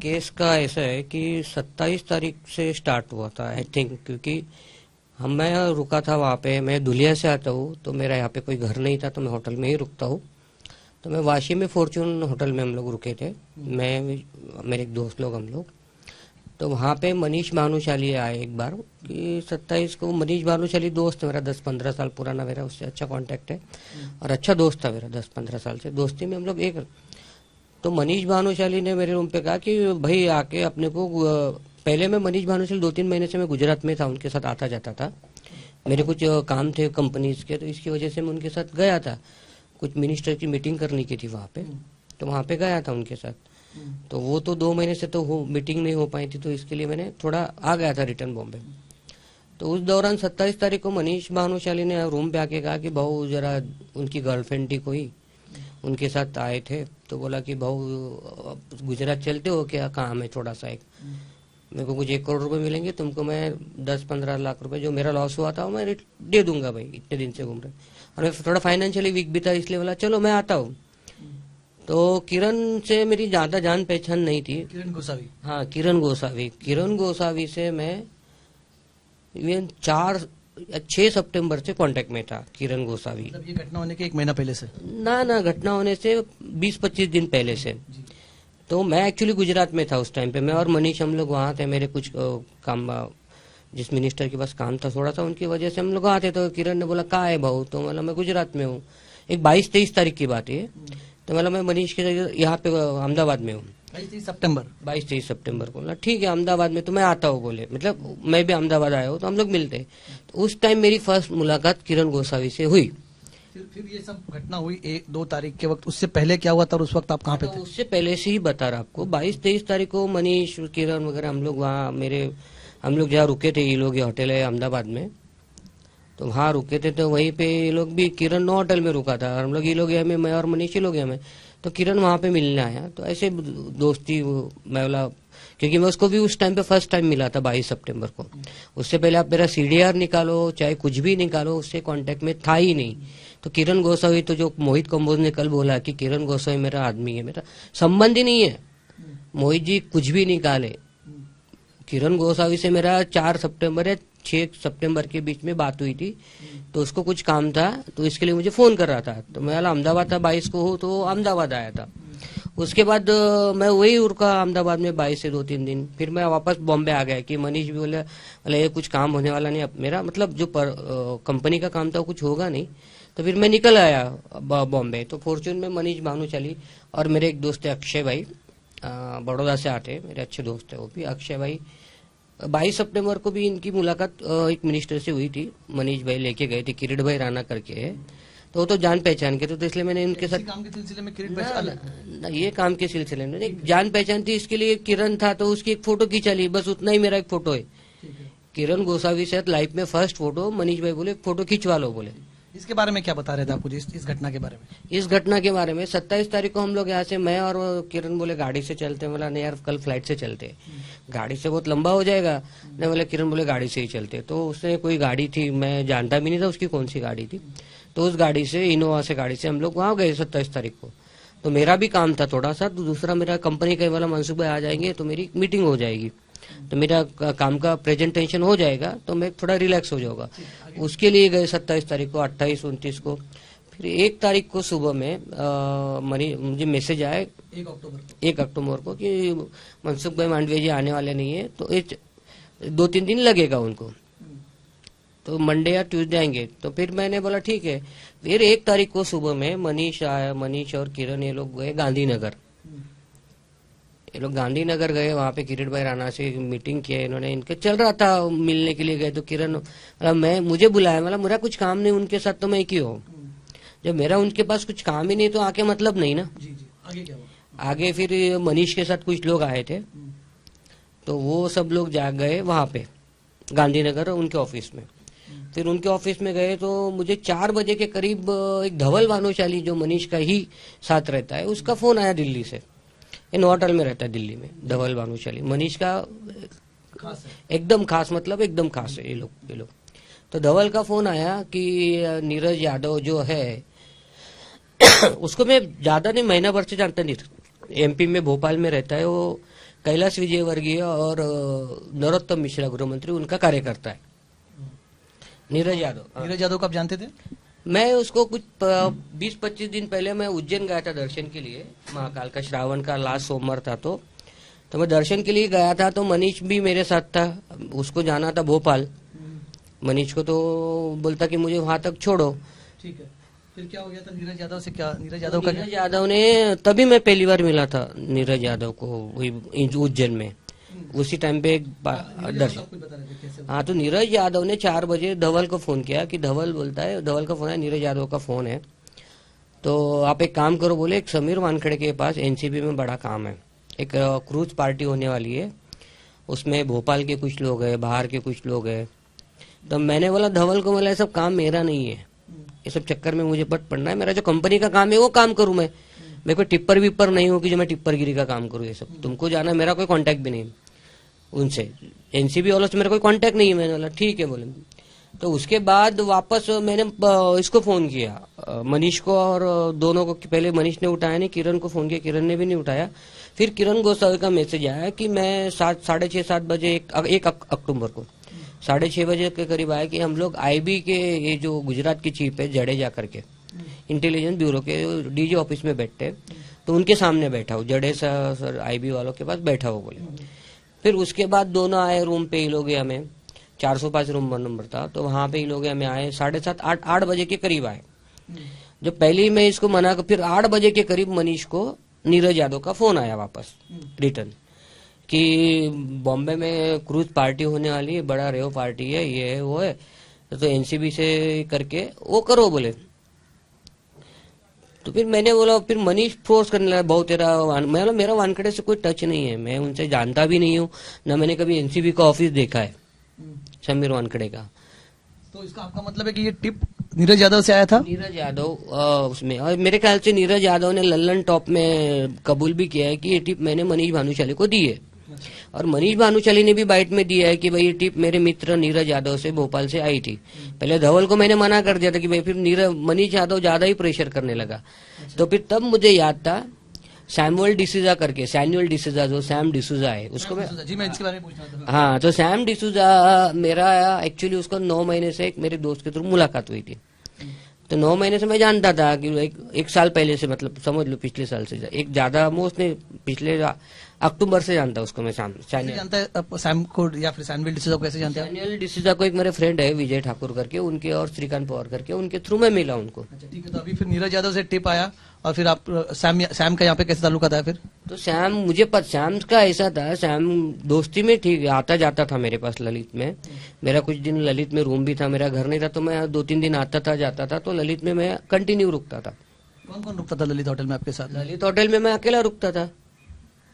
Case का ऐसा है कि 27 तारीख से स्टार्ट हुआ था आई थिंक, क्योंकि मैं रुका था वहाँ पे। मैं धुलिया से आता हूँ तो मेरा यहाँ पे कोई घर नहीं था, तो मैं होटल में ही रुकता हूँ। तो मैं वाशी में फॉर्चून होटल में हम लोग रुके थे, मैं मेरे एक दोस्त लोग हम लोग। तो वहाँ पे मनीष भानुशाली आए एक बार कि 27 को। मनीष भानुशाली दोस्त है मेरा, 10-15 साल पुराना, मेरा उससे अच्छा कांटेक्ट है और अच्छा दोस्त था मेरा 10-15 साल से दोस्ती में हम लोग एक। तो मनीष भानुशाली ने मेरे रूम पे कहा कि भाई आके अपने को पहले मैं मनीष भानुशाली 2-3 महीने से मैं गुजरात में था, उनके साथ आता जाता था। मेरे कुछ काम थे कंपनीज के, तो इसकी वजह से मैं उनके साथ गया था। कुछ मिनिस्टर की मीटिंग करनी की थी वहाँ पे, तो वहाँ पे गया था उनके साथ। तो वो तो 2 महीने से तो मीटिंग नहीं हो पाई थी, तो इसके लिए मैंने थोड़ा आ गया था रिटर्न बॉम्बे। तो उस दौरान 27 तारीख को मनीष भानुशाली ने रूम पे आके कहा कि भाऊ जरा उनकी गर्लफ्रेंड थी कोई, उनके साथ आए थे। तो बोला कि भाऊ गुजरात चलते हो क्या, काम है थोड़ा सा एक, मेरे को कुछ 1 करोड़ रुपए मिलेंगे, तुमको मैं 10-15 लाख रुपए जो मेरा लॉस हुआ था वो मैं दे दूंगा भाई, इतने दिन से घूम रहे। और मैं थोड़ा फाइनेंशियली वीक भी था, इसलिए बोला चलो मैं आता हूँ। तो किरण से मेरी ज्यादा जान पहचान नहीं थी। किरण गोसावी। हाँ, किरण गोसावी से मैं इवन 6 सितंबर से कांटेक्ट में था। किरण गोसावी, मतलब ये घटना होने के 1 महीना पहले से? ना घटना होने से 20-25 दिन पहले से। तो मैं एक्चुअली गुजरात में था उस टाइम पे, मैं और मनीष हम लोग वहाँ थे। मेरे कुछ काम, जिस मिनिस्टर के पास काम था थोड़ा सा, उनकी वजह से हम लोग आते। तो किरण ने बोला कहाँ है भाऊ, तो मतलब मैं गुजरात में हूँ। एक 22-23 तारीख की बात है। तो मतलब मैं मनीष के यहाँ पे अहमदाबाद में हूँ। 22-23 सितंबर को बोला ठीक है अहमदाबाद में, तो मैं आता हूँ बोले, मतलब मैं भी अहमदाबाद आया हूँ तो हम लोग मिलते। तो उस टाइम मेरी फर्स्ट मुलाकात किरण गोसावी से हुई। फिर ये सब घटना हुई 1-2 तारीख के वक्त, उससे पहले क्या हुआ था और उस वक्त आप कहाँ पे थे? उससे पहले से ही बता रहा आपको, 22-23 तारीख को मनीष किरण वगैरह हम लोग वहाँ हम लोग जहाँ रुके थे, ये लोग ये होटल है अहमदाबाद में, तो वहाँ रुके थे। तो वहीं पे ये लोग भी, किरण नो होटल में रुका था, हम लोग ये लोग हमें, मैं और मनीष ही लोग हमें। तो किरण वहाँ पे मिलने आया, तो ऐसे दोस्ती मैं बोला, क्योंकि मैं उसको भी उस टाइम पे फर्स्ट टाइम मिला था 22 सितंबर को। उससे पहले आप मेरा सीडीआर निकालो चाहे कुछ भी निकालो, उससे कांटेक्ट में था ही नहीं। तो किरण गोसावी, तो जो मोहित कंबोज ने कल बोला कि किरण गोसावी मेरा आदमी है, मेरा संबंध ही नहीं है। मोहित जी कुछ भी निकाले, किरण गोसावी से मेरा 4 सितंबर या 6 सितंबर के बीच में बात हुई थी। तो उसको कुछ काम था, तो इसके लिए मुझे फोन कर रहा था। तो मैं अहमदाबाद था 22 को हूँ, तो अहमदाबाद आया था। उसके बाद मैं वही रुका अहमदाबाद में 22 से 2-3 दिन। फिर मैं वापस बॉम्बे आ गया कि मनीष भी बोले ये कुछ काम होने वाला नहीं, अब मेरा मतलब जो कंपनी का काम था वो कुछ होगा नहीं। तो फिर मैं निकल आया बॉम्बे। तो फॉर्चून में मनीष भानुशाली और मेरे एक दोस्त है अक्षय भाई, बड़ौदा से आते हैं, मेरे अच्छे दोस्त है वो भी, अक्षय भाई। 22 सितंबर को भी इनकी मुलाकात एक मिनिस्टर से हुई थी, मनीष भाई लेके गए थे, किरीट भाई राणा करके, तो वो तो जान पहचान के, तो इसलिए मैंने उनके साथ काम के सिलसिले में किरण ये काम के सिलसिले में एक जान पहचान थी, इसके लिए किरण था तो उसकी एक फोटो खींचा ली, बस उतना ही मेरा एक फोटो है। किरण गोसावी से लाइफ में फर्स्ट फोटो, मनीष भाई बोले फोटो खिंचवा लो बोले। इसके बारे में क्या बता रहे थे आपको इस घटना के बारे में? इस घटना के बारे में 27 तारीख को हम लोग यहाँ से, मैं और किरण बोले गाड़ी से चलते हैं। बोला नहीं यार कल फ्लाइट से चलते, गाड़ी से बहुत लंबा हो जाएगा। नहीं बोले, किरण बोले गाड़ी से ही चलते। तो उसने कोई गाड़ी थी, मैं जानता भी नहीं था उसकी कौन सी गाड़ी थी, तो उस गाड़ी से, इनोवा से गाड़ी से हम लोग वहाँ गए 27 तारीख को। तो मेरा भी काम था थोड़ा सा, तो दूसरा मेरा कंपनी का वाला मनसुख भाई आ जाएंगे तो मेरी मीटिंग हो जाएगी, तो मेरा काम का प्रेजेंटेशन हो जाएगा, तो मैं थोड़ा रिलैक्स हो जाऊंगा। उसके लिए गए 27 तारीख को, 28, 29 को। फिर 1 तारीख को सुबह में मुझे मैसेज आया 1 अक्टूबर को कि मनसुख भाई मांडविया जी आने वाले नहीं है, तो 2-3 दिन लगेगा उनको, तो मंडे या ट्यूसडे आएंगे। तो फिर मैंने बोला ठीक है। फिर 1 तारीख को सुबह में मनीष आया, मनीष और किरण ये लोग गए गांधीनगर। ये लोग गांधीनगर गए, वहाँ पे किरीट भाई राणा से मीटिंग किया इन्होंने, इनके चल रहा था मिलने के लिए गए। तो किरण मुझे बुलाया, मतलब मेरा कुछ काम नहीं उनके साथ, तो मैं क्यों, जब मेरा उनके पास कुछ काम ही नहीं तो आके मतलब नहीं ना। आगे क्या हुआ? आगे फिर मनीष के साथ कुछ लोग आए थे, तो वो सब लोग जा गए वहाँ पे गांधीनगर उनके ऑफिस में। फिर उनके ऑफिस में गए तो मुझे 4 बजे के करीब एक धवल भानुशाली जो मनीष का ही साथ रहता है, उसका फोन आया दिल्ली से। इन होटल में रहता है दिल्ली में धवल भानुशाली, मनीष का एकदम खास, मतलब एकदम खास है ये लोग। तो धवल का फोन आया कि नीरज यादव जो है उसको मैं ज्यादा नहीं, महीना भर से जानता नहीं, एमपी में भोपाल में रहता है वो, कैलाश विजयवर्गीय और नरोत्तम मिश्रा गृह मंत्री उनका कार्यकर्ता है, नीरज यादव। नीरज यादव को आप जानते थे? मैं उसको कुछ 20-25 दिन पहले मैं उज्जैन गया था दर्शन के लिए, महाकाल का श्रावण का लास्ट सोमवार था, तो मैं दर्शन के लिए गया था, तो मनीष भी मेरे साथ था, उसको जाना था भोपाल। मनीष को तो बोलता कि मुझे वहां तक छोड़ो। ठीक है, फिर क्या हो गया था नीरज यादव से? क्या नीरज यादव का? नीरज यादव ने, तभी मैं पहली बार मिला था नीरज यादव को वही उज्जैन में, उसी टाइम पे एक दर्शन। हाँ, तो नीरज यादव ने 4 बजे धवल को फोन किया कि धवल बोलता है, धवल का फोन है, नीरज यादव का फोन है, तो आप एक काम करो, बोले एक समीर वानखेड़े के पास एनसीबी में बड़ा काम है, एक क्रूज पार्टी होने वाली है, उसमें भोपाल के कुछ लोग हैं, बाहर के कुछ लोग हैं। तो मैंने बोला धवल को, बोला ये सब काम मेरा नहीं है, ये सब चक्कर में मुझे पट पड़ना है, मेरा जो कंपनी का काम है वो काम करूं मैं कोई टिप्पर विप्पर नहीं हूं कि जो मैं टिप्परगिरी का काम करूं, ये सब तुमको जाना, मेरा कोई कांटेक्ट भी नहीं उनसे, एनसीबी वालों से मेरा कोई कांटेक्ट नहीं है। मैंने बोला ठीक है बोले। तो उसके बाद वापस मैंने इसको फोन किया मनीष को, और दोनों को, पहले मनीष ने उठाया नहीं, किरण को फोन किया, किरण ने भी नहीं उठाया। फिर किरण गोसावी का मैसेज आया कि मैं 6:30-7 बजे 1 अक्टूबर को 6:30 बजे के करीब आया कि हम लोग आईबी के, ये जो गुजरात की चीफ है जडेजा करके, इंटेलिजेंस ब्यूरो के डीजी ऑफिस में बैठते, तो उनके सामने बैठा हूँ, जडेजा सर आईबी वालों के पास बैठा हो बोले। फिर उसके बाद दोनों आए रूम पे, ही लोग हमें 405 रूम नंबर था, तो वहां पे ही लोग हमें आए 7:30-8 बजे के करीब आए। जब पहले ही मैं इसको मना कर, फिर 8 बजे के करीब मनीष को नीरज यादव का फोन आया वापस रिटर्न कि बॉम्बे में क्रूज पार्टी होने वाली है, बड़ा रेव पार्टी है, ये है वो है, तो एनसीबी से करके वो करो बोले। तो फिर मैंने बोला, फिर मनीष फोर्स करने लगा, बहुत मेरा वानखेड़े से कोई टच नहीं है, मैं उनसे जानता भी नहीं हूँ, न मैंने कभी एनसीबी का ऑफिस देखा है समीर वानखेड़े का। तो इसका आपका मतलब है कि ये टिप नीरज यादव से आया था? नीरज यादव उसमें, और मेरे ख्याल से नीरज यादव ने लल्लन टॉप में कबूल भी किया है कि ये टिप मैंने मनीष भानुशाली को दी है, और मनीष भानुशाली ने भी बाइट में दिया है कि भाई ये टिप मेरे मित्र नीरज यादव से भोपाल से आई थी। पहले धवल को मैंने मना कर दिया था कि भाई, फिर मनीष यादव ज्यादा ही प्रेशर करने लगा। तो फिर तब मुझे याद था सैमुअल डिसूजा करके, सैमुअल डिसूजा जो सैम डिसूजा है, उसको मैं इसके बारे में पूछ रहा था। हाँ, तो सैम डिसूजा मेरा एक्चुअली उसको 9 महीने से एक मेरे दोस्त के थ्रू मुलाकात हुई थी, तो 9 महीने से मैं जानता था कि एक साल पहले से, मतलब समझ लो पिछले साल से, एक ज्यादा उसने पिछले अक्टूबर से जानता उसको मैं। जानता है सैम को या फिर सैमुअल डिसूजा को कैसे जानते हैं? सैमुअल डिसूजा को एक मेरे फ्रेंड है विजय ठाकुर करके, उनके और श्रीकांत पवार करके, उनके थ्रू में मिला उनको। अच्छा ठीक है, तो अभी फिर नीरज यादव से टिप आया, और फिर आप सैम का यहाँ पे कैसे ताल्लुक आता है फिर? तो सैम मुझे सैम का ऐसा था, सैम दोस्ती में ठीक आता जाता था मेरे पास ललित में, मेरा कुछ दिन ललित में रूम भी था, मेरा घर नहीं था, तो मैं 2-3 दिन आता था जाता था, तो ललित में मैं कंटिन्यू रुकता था। कौन कौन रुकता था ललित होटल में आपके साथ? ललित होटल में मैं अकेला रुकता था।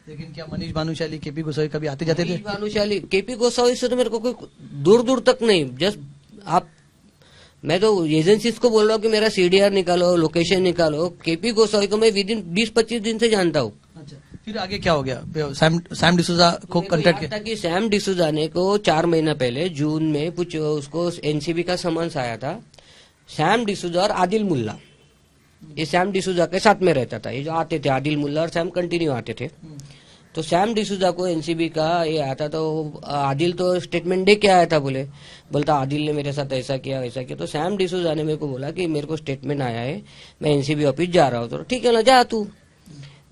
लेकिन क्या मनीष भानुशाली, केपी गोसावी कभी आते जाते थे? भानुशाली, केपी गोसावी से तो मेरे को कोई दूर दूर तक नहीं, जस्ट आप, मैं तो एजेंसीज को बोल रहा हूँ कि मेरा सीडीआर निकालो, लोकेशन निकालो। केपी गोसावी को मैं विदिन 20-25 दिन से जानता हूँ। अच्छा, फिर आगे क्या हो गया? सैम डिसूजा को कांटेक्ट किया कि सैम डिसूजा ने को 4 महीना पहले जून में कुछ उसको एनसीबी का समन्स आया था। सैम डिसूजा और आदिल मुल्ला, ये सैम डिसूजा के साथ में रहता था, ये जो आते थे आदिल मुल्ला और सैम कंटिन्यू आते थे। तो सैम डिसूजा को एनसीबी का ये आया था, तो आदिल तो स्टेटमेंट दे के आया था, बोलता आदिल ने मेरे साथ ऐसा किया वैसा किया। तो सैम डिसूजा ने मेरे को बोला कि मेरे को स्टेटमेंट आया है, मैं एनसीबी ऑफिस जा रहा हूँ। तो ठीक है ना, जा तू।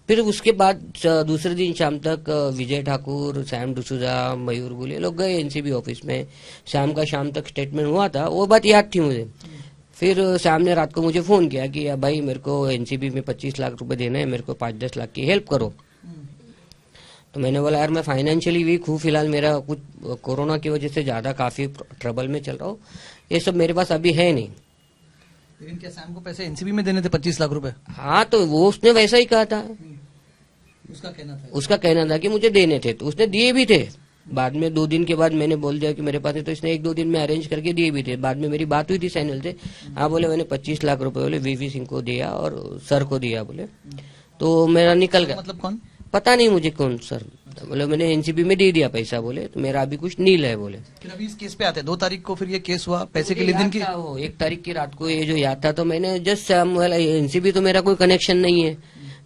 फिर उसके बाद दूसरे दिन शाम तक विजय ठाकुर, सैम डिसूजा, मयूर गुल, ये लोग गए एनसीबी ऑफिस में। शाम का शाम तक स्टेटमेंट हुआ था, वो बात याद थी मुझे। फिर सैम ने रात को मुझे फोन किया कि भाई मेरे को एनसीबी में 25 लाख रुपए देने हैं, मेरे को 5-10 लाख की हेल्प करो। तो मैंने बोला यार मैं फाइनेंशियली वीक हूँ फिलहाल, मेरा कुछ कोरोना की वजह से ज्यादा काफी ट्रबल में चल रहा हूँ, ये सब मेरे पास अभी है नहीं। लेकिन क्या सैम को पैसे एनसीबी में देने थे 25 लाख रुपए? हाँ, तो वो उसने वैसा ही कहा था, उसका कहना था कि मुझे देने थे, तो उसने दिए भी थे। बाद में 2 दिन के बाद मैंने बोल दिया कि मेरे पास है, तो इसने 1-2 दिन में अरेंज करके दिए भी थे। बाद में मेरी बात हुई थी सैनल से, हाँ बोले मैंने 25 लाख रुपए बोले वीवी सिंह को दिया और सर को दिया बोले, तो मेरा निकल गया। मतलब कौन? पता नहीं मुझे कौन सर, बोले मैंने एनसीबी में दे दिया पैसा, बोले तो मेरा अभी कुछ नील है बोले। फिर अभी इस केस पे आते हैं 2 तारीख को, फिर ये केस हुआ पैसे के लेन देन की। 1 तारीख की रात को ये जो याद था, तो मैंने जस्ट एनसीबी तो मेरा कोई कनेक्शन नहीं है,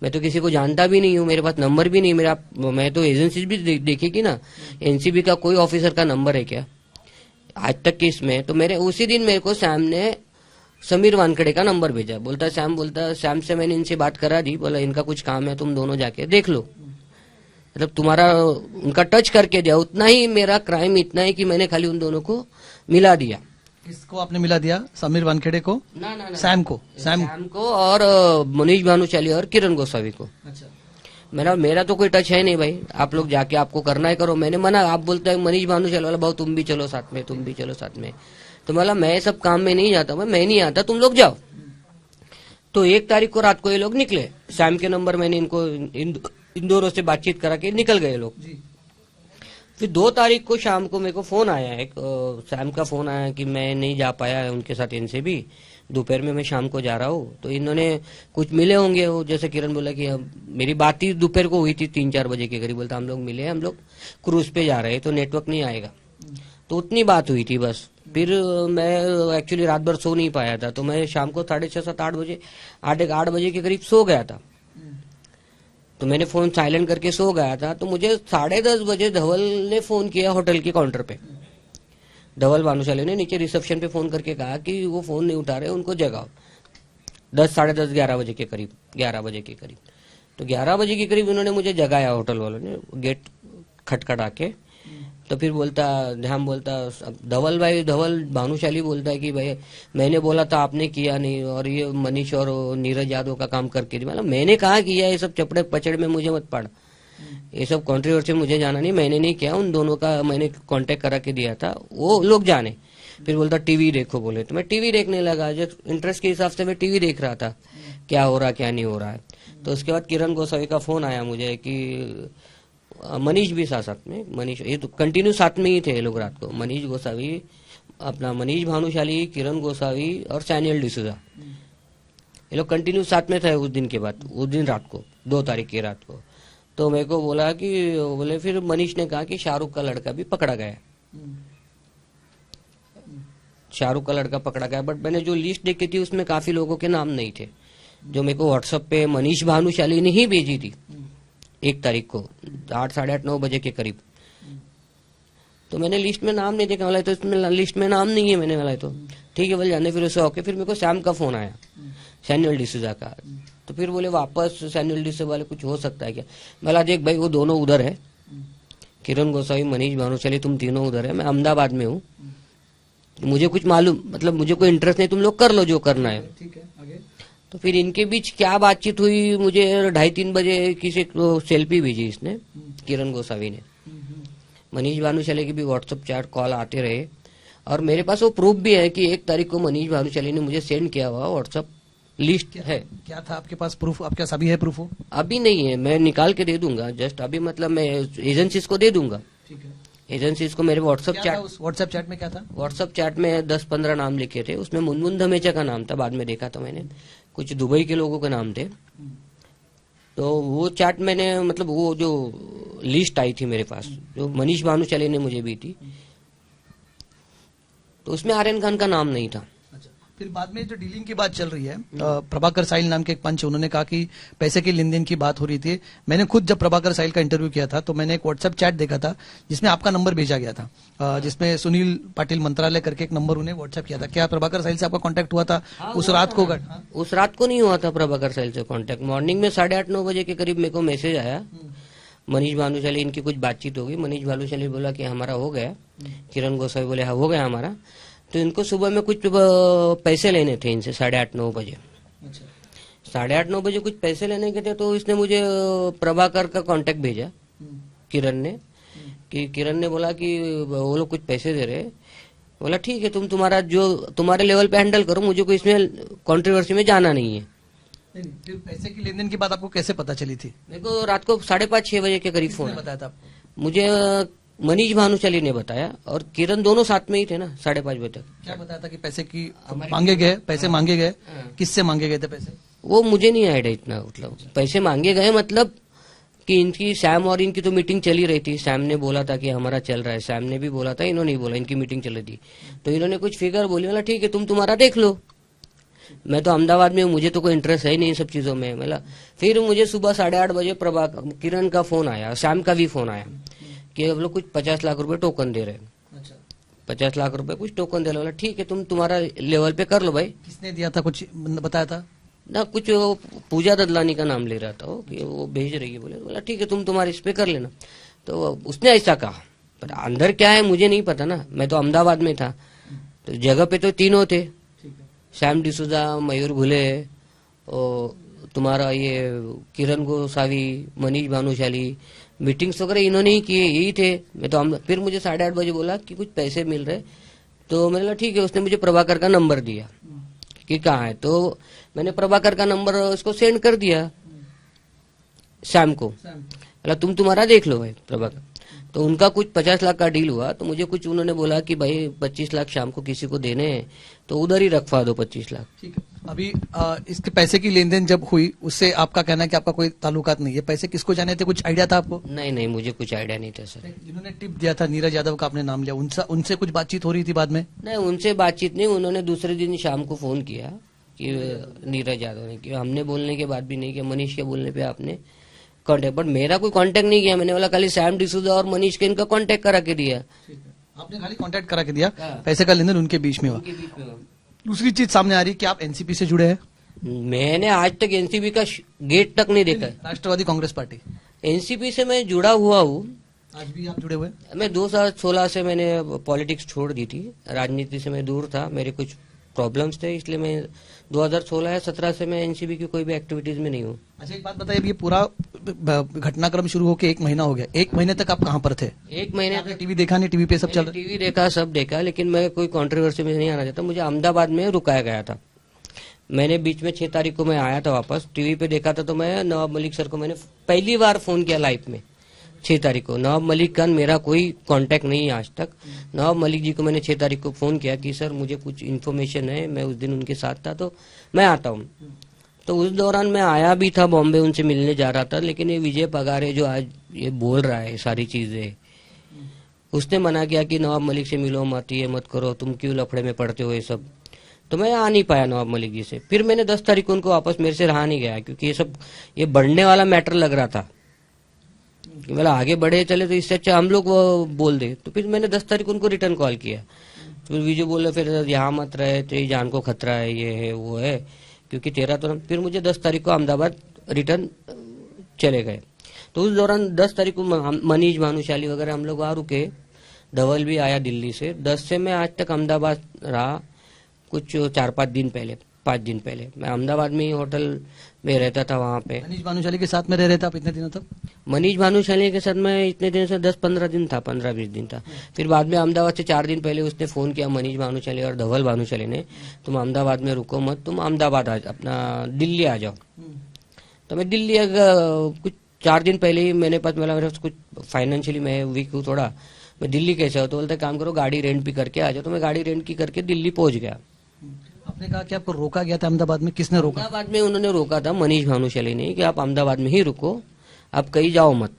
मैं तो किसी को जानता भी नहीं हूँ, मेरे पास नंबर भी नहीं मेरा। मैं तो एजेंसी भी देखेगी ना, एनसीबी का कोई ऑफिसर का नंबर है क्या आज तक की इसमें? तो मेरे उसी दिन मेरे को सैम ने समीर वानखेड़े का नंबर भेजा। बोलता सैम से मैंने इनसे बात करा दी, बोला इनका कुछ काम है, तुम दोनों जाके देख लो। मतलब तुम्हारा उनका टच करके दिया, उतना ही मेरा क्राइम इतना है कि मैंने खाली उन दोनों को मिला दिया। किसको आपने मिला दिया? समीर वानखेड़े को? ना सैम को? सैम को और मनीष भानुशाली और किरण गोसावी को। अच्छा। मेरा तो कोई टच है नहीं भाई, आप लोग जाके आपको करना है करो। मैंने मना, आप बोलते हैं मनीष भानुशाली वाला भाव तुम भी चलो साथ में, तुम भी चलो साथ में। तो बोला मैं सब काम में नहीं जाता, मैं नहीं आता, तुम लोग जाओ। तो 1 तारीख को रात को ये लोग निकले। सैम के नंबर मैंने इनको इन दोनों से बातचीत करा के निकल गए लोग। फिर 2 तारीख को शाम को मेरे को फोन आया, एक सैम का फोन आया कि मैं नहीं जा पाया उनके साथ इनसे भी, दोपहर में मैं शाम को जा रहा हूँ। तो इन्होंने कुछ मिले होंगे, वो जैसे किरण बोला कि मेरी बात ही दोपहर को हुई थी 3-4 बजे के करीब। बोलता हम लोग मिले, हम लोग क्रूज पे जा रहे हैं तो नेटवर्क नहीं आएगा। तो उतनी बात हुई थी बस। फिर मैं एक्चुअली रात भर सो नहीं पाया था, तो मैं शाम को 6:30-7-8 बजे 8 बजे के करीब सो गया था। तो मैंने फोन साइलेंट करके सो गया था। तो मुझे 10:30 बजे धवल ने फोन किया होटल के काउंटर पे। धवल भानुशाली ने नीचे रिसेप्शन पे फोन करके कहा कि वो फोन नहीं उठा रहे, उनको जगाओ। 10, 10:30, 11 बजे के करीब, 11 बजे के करीब। तो 11 बजे के करीब उन्होंने मुझे जगाया होटल वालों ने, गेट खटखटा के। तो फिर ध्यान बोलता धवल भानुशाली बोलता है कि भाई मैंने बोला था आपने किया नहीं, और ये मनीष और नीरज यादव का काम करके दी। मतलब मैंने कहा किया, ये सब चपड़े पचड़ में मुझे मत पड़, ये सब कंट्रोवर्सी मुझे जाना नहीं, मैंने नहीं किया। उन दोनों का मैंने कांटेक्ट करा के दिया था, वो लोग जाने। फिर बोलता टीवी देखो बोले, तो मैं टीवी देखने लगा। जो इंटरेस्ट के हिसाब से मैं टीवी देख रहा था, क्या हो रहा क्या नहीं हो रहा है। तो उसके बाद किरण गोसावी का फोन आया मुझे कि मनीष भी साथ में, मनीष ये तो कंटिन्यू साथ में ही थे ये लोग रात को। मनीष गोसावी, अपना मनीष भानुशाली, किरण गोसावी और सैनियल डिसूजा, ये लोग कंटिन्यू साथ में थे उस दिन के बाद, उस दिन रात को 2 तारीख की रात को। तो मेरे को बोले फिर मनीष ने कहा कि शाहरुख का लड़का भी पकड़ा गया, शाहरुख का लड़का पकड़ा गया। बट मैंने जो लिस्ट देखी थी उसमें काफी लोगों के नाम नहीं थे, जो मेरे को व्हाट्सएप पे मनीष भानुशाली ने ही भेजी थी 1 तारीख को 8, 8:30, 9 बजे के करीब। तो मैंने लिस्ट में नाम नहीं देखा, वाला तो इसमें लिस्ट में नाम नहीं है, मैंने वाला तो ठीक है बोले जाने। फिर उससे होके फिर मेरे को सैम का फोन आया, सैमुअल डिसूजा का। तो फिर बोले वापस सैमुअल डिसूजा वाले कुछ हो सकता है क्या? बोला देख भाई वो दोनों उधर है, किरण गोसावी, मनीष भानुशाली, तुम तीनों उधर है, मैं अहमदाबाद में हूँ, मुझे कुछ मालूम, मतलब मुझे कोई इंटरेस्ट नहीं, तुम लोग कर लो जो करना है। ठीक है, आगे? तो फिर इनके बीच क्या बातचीत हुई, मुझे 2:30-3 बजे किसी को सेल्फी भेजी इसने, किरण गोसावी ने। मनीष भानुशाली की भी व्हाट्सएप चैट कॉल आते रहे, और मेरे पास वो प्रूफ भी है कि 1 तारीख को मनीष भानुशाली ने मुझे सेंड किया हुआ व्हाट्सएप लिस्ट है। क्या था आपके पास प्रूफ? आपके पास अभी है प्रूफ? हो अभी नहीं है, मैं निकाल के दे दूंगा जस्ट अभी, मतलब मैं एजेंसीज को दे दूंगा। ठीक है। एजेंसीज को मेरे व्हाट्सएप चैट, उस व्हाट्सएप चैट में क्या था? व्हाट्सएप चैट में 10-15 नाम लिखे थे, उसमें मुनमुन धमेचा का नाम था, बाद में देखा था मैंने, कुछ दुबई के लोगों के नाम थे। तो वो चैट मैंने, मतलब वो जो लिस्ट आई थी मेरे पास, जो मनीष भानुशाली ने मुझे दी थी, तो उसमें आर्यन खान का नाम नहीं था। अच्छा, फिर बाद में जो डीलिंग की बात चल रही है, प्रभाकर साहिल नाम के एक पंच, उन्होंने कहा कि पैसे के लेन देन की बात हो रही थी। मैंने खुद जब प्रभाकर साहिल का इंटरव्यू किया था तो मैंने एक व्हाट्सएप चैट देखा था जिसमें आपका नंबर भेजा गया था, जिसमें सुनील पाटिल मंत्रालय करके एक नंबर उन्हें व्हाट्सएप किया था। क्या प्रभाकर साहिल से आपका कांटेक्ट हुआ था उस रात को? उस रात को नहीं हुआ था प्रभाकर साहिल से कांटेक्ट। मॉर्निंग में 8:30-9 बजे के करीब मेरे को मैसेज आया, मनीष भानुशाली इनकी कुछ बातचीत होगी। मनीष भानुशाली बोला कि हमारा हो गया, किरण गोसावी बोले हाँ हो गया हमारा। तो इनको सुबह में कुछ पैसे लेने थे इनसे 8:30-9 बजे। 8:30-9 बजे कुछ पैसे लेने के थे, तो इसने मुझे प्रभाकर का कांटेक्ट भेजा किरण ने, कि किरण ने बोला कि वो लोग कुछ पैसे दे रहे। बोला ठीक है, तुम तुम्हारा जो तुम्हारे लेवल पे हैंडल करो, मुझे कोई इसमें कंट्रोवर्सी में जाना नहीं है। नहीं, फिर पैसे की लेन देन की बात आपको कैसे पता चली थी? मेरे को रात को 5:30-6 बजे के करीब फोन बताया था आपको? मुझे मनीष भानुशाली ने बताया, और किरण दोनों साथ में ही थे ना 5:30 बजे तक। क्या बताया था कि पैसे की मांगे गए? पैसे मांगे गए? किससे मांगे गए थे पैसे? वो मुझे नहीं आइडिया इतना, मतलब पैसे मांगे गए, मतलब कि इनकी सैम और इनकी तो मीटिंग चली रही थी। सैम ने बोला था कि हमारा चल रहा है, सैम ने भी बोला था, इन्होंने नहीं बोला, इनकी मीटिंग चल रही थी। तो इन्होंने कुछ फिगर बोली, बोला ठीक है तुम तुम्हारा देख लो। मैं तो अहमदाबाद में हूँ, मुझे तो कोई इंटरेस्ट है ही नहीं इन सब चीजों में। मतलब फिर मुझे सुबह 8:30 बजे किरण का फोन आया, श्याम का भी फोन आया कि अब लोग कुछ 50 लाख रुपए टोकन दे रहे हैं। अच्छा, 50 लाख रुपए कुछ टोकन दे रहे। बोला ठीक है, तुम तुम्हारा लेवल पे कर लो भाई। किसने दिया था, कुछ बताया था? ना कुछ वो पूजा ददलानी का नाम ले रहा था वो, कि वो भेज रही है। बोला ठीक है, तुम तुम्हारे इस पे कर लेना। तो उसने ऐसा कहा, पर अंदर क्या है मुझे नहीं पता ना, मैं तो अहमदाबाद में था। तो जगह पे तो तीनों थे, ठीक है। श्याम डिसूजा, मयूर घुले, और तुम्हारा ये किरण गोसावी, मनीष भानुशाली, मीटिंग्स वगैरह इन्होंने ही किए, यही थे। मैं तो फिर मुझे 8:30 बजे बोला कि कुछ पैसे मिल रहे। तो मैंने बोला ठीक है। उसने मुझे प्रभाकर का नंबर दिया कि कहाँ है। तो मैंने प्रभाकर का नंबर उसको सेंड कर दिया श्याम को। बोला तुम तुम्हारा देख लो भाई प्रभाकर। तो उनका कुछ 50 लाख का डील हुआ। तो मुझे कुछ उन्होंने बोला कि भाई 25 लाख शाम को किसी को देने हैं, तो उधर ही रखवा दो 25 लाख। ठीक है। अभी इसके पैसे की लेन देन जब हुई, उससे आपका कहना है कि आपका कोई ताल्लुकात नहीं है। पैसे किसको जाने थे, कुछ आइडिया था आपको? नहीं नहीं, मुझे कुछ आइडिया नहीं था सर। जिन्होंने टिप दिया था, नीरज यादव का आपने नाम लिया, उनसे कुछ बातचीत हो रही थी बाद में? नहीं, उनसे बातचीत नहीं। उन्होंने दूसरे दिन शाम को फोन किया कि नीरज यादव ने, कि हमने बोलने के बाद भी नहीं किया, मनीष के बोलने पे आपने कांटेक्ट, बट मेरा कोई कांटेक्ट नहीं किया। मैंने बोला खाली सैम डिसूजा और मनीष के इनका कांटेक्ट करा के दिया। आपने खाली कांटेक्ट करा के दिया, हाँ। पैसे का लेन देन उनके बीच में हुआ। उनके बीच में हुआ। दूसरी चीज सामने आ रही है कि आप एनसीपी से जुड़े हैं। मैंने आज तक एनसीपी का गेट तक नहीं देखा। राष्ट्रवादी कांग्रेस पार्टी, एनसीपी से मैं जुड़ा हुआ हूँ। आज भी आप जुड़े हुए हैं? मैं 2016 से मैंने पॉलिटिक्स छोड़ दी थी, राजनीति से मैं दूर था, मेरे कुछ प्रॉब्लम्स थे, इसलिए मैं 2016 या 17 से मैं एनसीपी की कोई भी एक्टिविटीज में नहीं हूँ। अच्छा, एक बात बताइए, ये पूरा घटनाक्रम शुरू होकर 1 महीना हो गया, 1 महीने तक आप कहाँ पर थे? 1 महीने आपने टीवी देखा नहीं? टीवी पे सब चल रहा? टीवी देखा, सब देखा, लेकिन मैं कोई कंट्रोवर्सी में नहीं आना चाहता। मुझे अहमदाबाद में रुकाया गया था। मैंने बीच में 6 तारीख को मैं आया था वापस। टीवी पे देखा था तो मैं नवाब मलिक सर को मैंने पहली बार फोन किया लाइव में 6 तारीख को। नवाब मलिक का मेरा कोई कांटेक्ट नहीं है आज तक। नवाब मलिक जी को मैंने 6 तारीख को फोन किया कि सर मुझे कुछ इन्फॉर्मेशन है, मैं उस दिन उनके साथ था तो मैं आता हूँ। तो उस दौरान मैं आया भी था बॉम्बे, उनसे मिलने जा रहा था। लेकिन ये विजय पगारे जो आज ये बोल रहा है सारी चीजें, उसने मना किया कि नवाब मलिक से मिलो मत, ये मत करो, तुम क्यों लफड़े में पड़ते हो ये सब। तो मैं आ नहीं पाया नवाब मलिक जी से। फिर मैंने 10 तारीख को उनको वापस, मेरे से रहा नहीं गया, क्योंकि ये सब ये बढ़ने वाला मैटर लग रहा था कि मतलब आगे बढ़े चले तो इससे अच्छा हम लोग वो बोल दे। तो फिर मैंने 10 तारीख को उनको रिटर्न कॉल किया। फिर विजय बोले फिर यहाँ मत रहे, तेरी जान को खतरा है, ये है वो है, क्योंकि तेरा तो। फिर मुझे 10 तारीख को अहमदाबाद रिटर्न चले गए। तो उस दौरान 10 तारीख को मनीष भानुशाली वगैरह हम लोग वहाँ रुके। धवल भी आया दिल्ली से। 10 से मैं आज तक अहमदाबाद रहा। कुछ 4-5 दिन पहले, 5 दिन पहले मैं अहमदाबाद में ही होटल में रहता था वहाँ पे। मनीष भानुशाली के साथ में रह रहे थे आप इतने दिनों तक? मनीष भानुशाली के साथ मैं इतने दिन से 10-15 दिन था, 15-20 दिन था। फिर बाद में अहमदाबाद से 4 दिन पहले उसने फोन किया, मनीष भानुशाली और धवल भानुशाली ने, तुम अहमदाबाद में रुको मत, तुम अहमदाबाद अपना दिल्ली आ जाओ। तो मैं दिल्ली कुछ 4 दिन पहले ही मेरे पास कुछ फाइनेंशियली मैं वीक हूँ थोड़ा, मैं दिल्ली कैसे हो, तो बोलते काम करो गाड़ी रेंट भी करके आ जाओ। तो मैं गाड़ी रेंट की करके दिल्ली पहुंच गया। आपने कहा कि आपको रोका गया था अहमदाबाद में, किसने रोका? अहमदाबाद में उन्होंने रोका था मनीष भानुशाली ने कि आप अहमदाबाद में ही रुको, आप कहीं जाओ मत।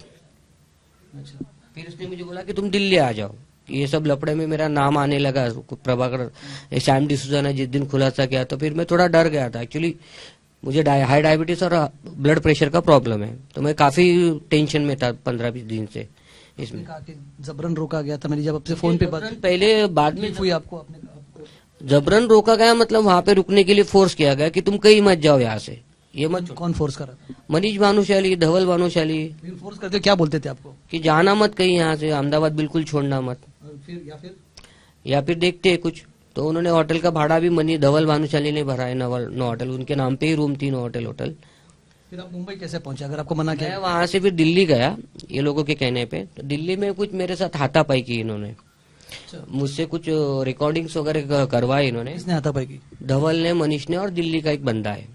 अच्छा। फिर उसने मुझे बोला कि तुम दिल्ली आ जाओ। ये सब लफड़े में मेरा नाम आने लगा, प्रभाकर सैम डिसूजा ने जिस दिन खुलासा किया, तो फिर मैं थोड़ा डर गया था। एक्चुअली मुझे हाई डायबिटीज और ब्लड प्रेशर का प्रॉब्लम है, तो मैं काफी टेंशन में था 15-20 दिन से इसमें। कहा कि जबरन रोका गया था, मैंने जब आपसे फोन पे बात पहले बाद में हुई आपको जबरन रोका गया, मतलब वहां पे रुकने के लिए फोर्स किया गया कि तुम कहीं मत जाओ यहाँ से, ये मत छोड़ो। कौन फोर्स करा था? मनीष भानुशाली, धवल भानुशाली। फोर्स करते क्या बोलते थे आपको? कि जाना मत कहीं यहाँ से, अहमदाबाद बिल्कुल छोड़ना मत, या फिर देखते हैं कुछ। तो उन्होंने होटल का भाड़ा भी मनीष धवल भानुशाली ने भरा है, नो होटल, उनके नाम पे ही रूम 3 होटल। फिर आप मुंबई कैसे पहुंचे अगर आपको मना किया? मैं वहां से फिर दिल्ली गया ये लोगों के कहने पे। तो दिल्ली में कुछ मेरे साथ हाथापाई की इन्होंने, मुझसे कुछ रिकॉर्डिंग्स वगैरह करवाई इन्होंने। किसने हाथापाई की? धवल ने, मनीष ने और दिल्ली का एक बंदा है।